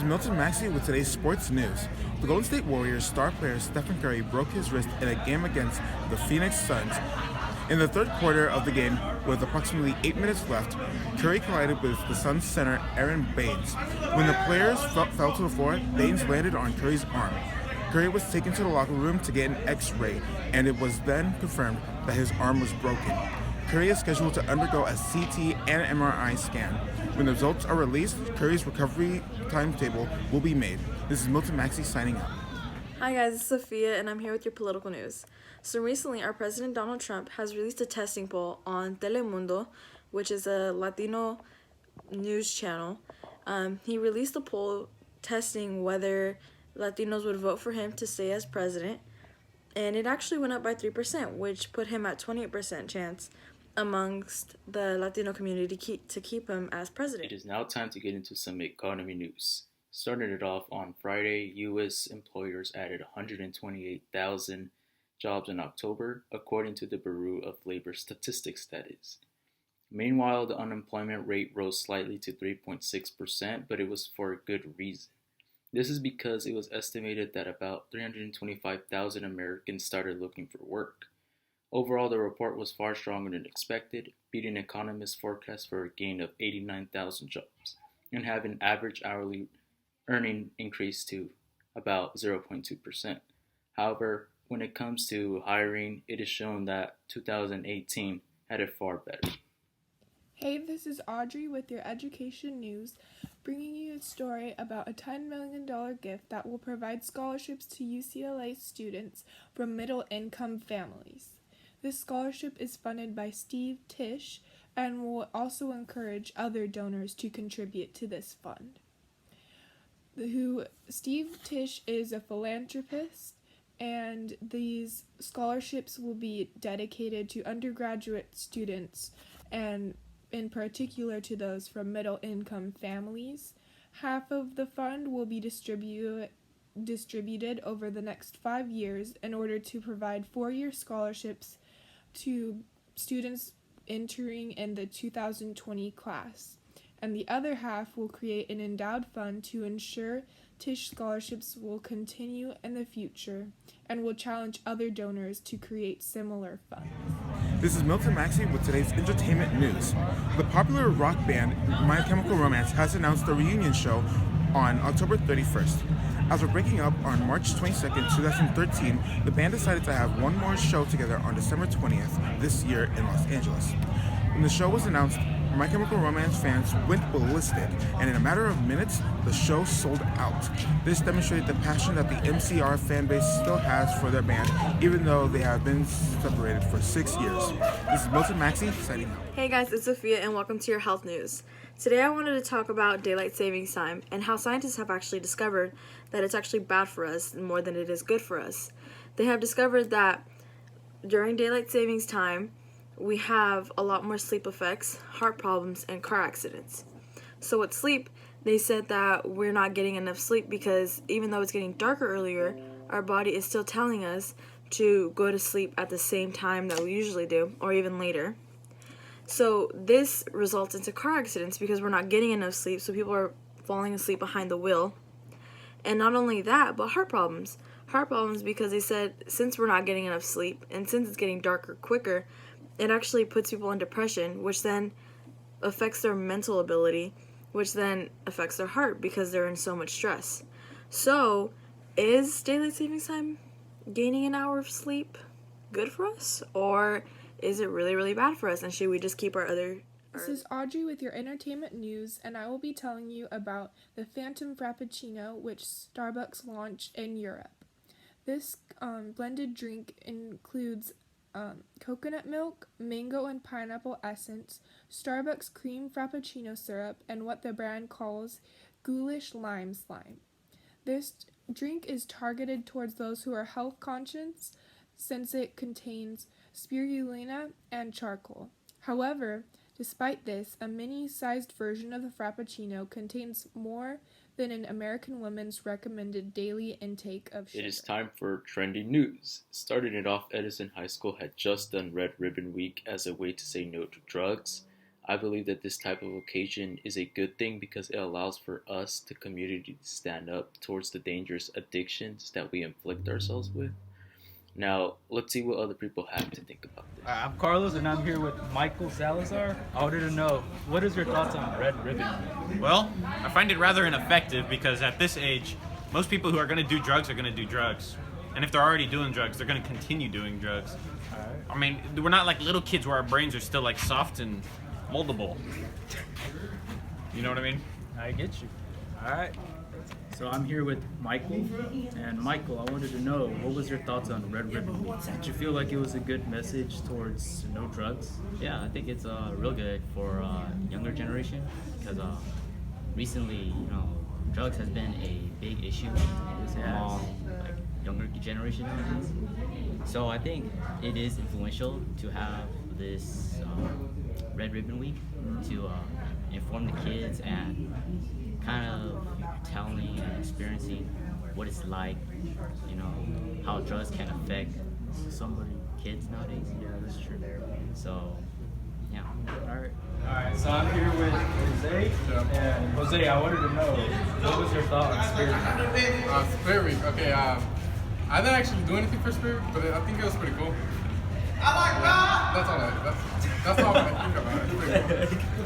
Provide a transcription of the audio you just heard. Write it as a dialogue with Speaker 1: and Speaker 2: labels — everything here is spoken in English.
Speaker 1: Milton Maxey with today's sports news. The Golden State Warriors star player Stephen Curry broke his wrist in a game against the Phoenix Suns. In the third quarter of the game, with approximately 8 minutes left, Curry collided with the Suns center Aaron Baines. When the players fell to the floor, Baines landed on Curry's arm. Curry was taken to the locker room to get an X-ray, and it was then confirmed that his arm was broken. Curry is scheduled to undergo a CT and MRI scan. When the results are released, Curry's recovery timetable will be made. This is Milton Maxey signing out.
Speaker 2: Hi guys, it's Sophia and I'm here with your political news. So recently, our President Donald Trump has released a testing poll on Telemundo, which is a Latino news channel. He released a poll testing whether Latinos would vote for him to stay as president, and it actually went up by 3%, which put him at 28% chance amongst the Latino community to keep him as president.
Speaker 3: It is now time to get into some economy news. Starting it off on Friday, U.S. employers added 128,000 jobs in October, according to the Bureau of Labor Statistics, that is. Meanwhile, the unemployment rate rose slightly to 3.6%, but it was for a good reason. This is because it was estimated that about 325,000 Americans started looking for work. Overall, the report was far stronger than expected, beating economists' forecast for a gain of 89,000 jobs, and having an average hourly earning increase to about 0.2%. However, when it comes to hiring, it is shown that 2018 had it far better.
Speaker 4: Hey, this is Audrey with your education news, bringing you a story about a $10 million gift that will provide scholarships to UCLA students from middle-income families. This scholarship is funded by Steve Tisch and will also encourage other donors to contribute to this fund. Steve Tisch is a philanthropist, and these scholarships will be dedicated to undergraduate students and in particular to those from middle-income families. Half of the fund will be distributed over the next 5 years in order to provide 4-year scholarships to students entering in the 2020 class. And the other half will create an endowed fund to ensure Tisch scholarships will continue in the future and will challenge other donors to create similar funds.
Speaker 1: This is Milton Maxey with today's entertainment news. The popular rock band My Chemical Romance has announced a reunion show on October 31st. After breaking up on March 22nd, 2013, the band decided to have one more show together on December 20th this year in Los Angeles. When the show was announced, My Chemical Romance fans went ballistic, and in a matter of minutes, the show sold out. This demonstrated the passion that the MCR fan base still has for their band, even though they have been separated for 6 years. This is Milton Maxey signing out.
Speaker 2: Hey guys, it's Sophia and welcome to your health news. Today I wanted to talk about daylight savings time and how scientists have actually discovered that it's actually bad for us more than it is good for us. They have discovered that during daylight savings time, we have a lot more sleep effects, heart problems, and car accidents. So with sleep, they said that we're not getting enough sleep because even though it's getting darker earlier, our body is still telling us to go to sleep at the same time that we usually do, or even later. So this results into car accidents because we're not getting enough sleep, so people are falling asleep behind the wheel. And not only that, but heart problems. Heart problems because they said since we're not getting enough sleep, and since it's getting darker quicker, it actually puts people in depression, which then affects their mental ability, which then affects their heart because they're in so much stress. So, is daylight savings time, gaining an hour of sleep, good for us? Or is it really, really bad for us? And should we just keep our other...
Speaker 4: This is Audrey with your entertainment news, and I will be telling you about the Phantom Frappuccino, which Starbucks launched in Europe. This blended drink includes coconut milk, mango and pineapple essence, Starbucks cream frappuccino syrup, and what the brand calls ghoulish lime slime. This drink is targeted towards those who are health conscious since it contains spirulina and charcoal. However, despite this, a mini-sized version of the frappuccino contains more than an American woman's recommended daily intake of sugar.
Speaker 3: It is time for trending news. Starting it off, Edison High School had just done Red Ribbon Week as a way to say no to drugs. I believe that this type of occasion is a good thing because it allows for us, the community, to stand up towards the dangerous addictions that we inflict ourselves with. Now, let's see what other people have to think about this.
Speaker 5: I'm Carlos, and I'm here with Michael Salazar. I wanted to know, what is your thoughts on Red Ribbon?
Speaker 6: Well, I find it rather ineffective because at this age, most people who are going to do drugs are going to do drugs. And if they're already doing drugs, they're going to continue doing drugs. I mean, we're not like little kids where our brains are still like soft and moldable. You know what I mean?
Speaker 5: I get you. All right. So I'm here with Michael, and Michael, I wanted to know, what was your thoughts on Red Ribbon Week? Did you feel like it was a good message towards no drugs?
Speaker 7: Yeah, I think it's real good for younger generation because recently, drugs has been a big issue among like younger generation. So I think it is influential to have this Red Ribbon Week to inform the kids and kind of telling and experiencing what it's like, how drugs can affect kids nowadays.
Speaker 5: Yeah, that's true.
Speaker 7: So, yeah.
Speaker 5: All right, so I'm here with Jose, and Jose, I wanted to know, what was your thought on Spirit Week?
Speaker 8: Spirit Week. Okay. I didn't actually do anything for Spirit Week, but I think it was pretty cool. I like that. That's all I think about it. It's pretty cool.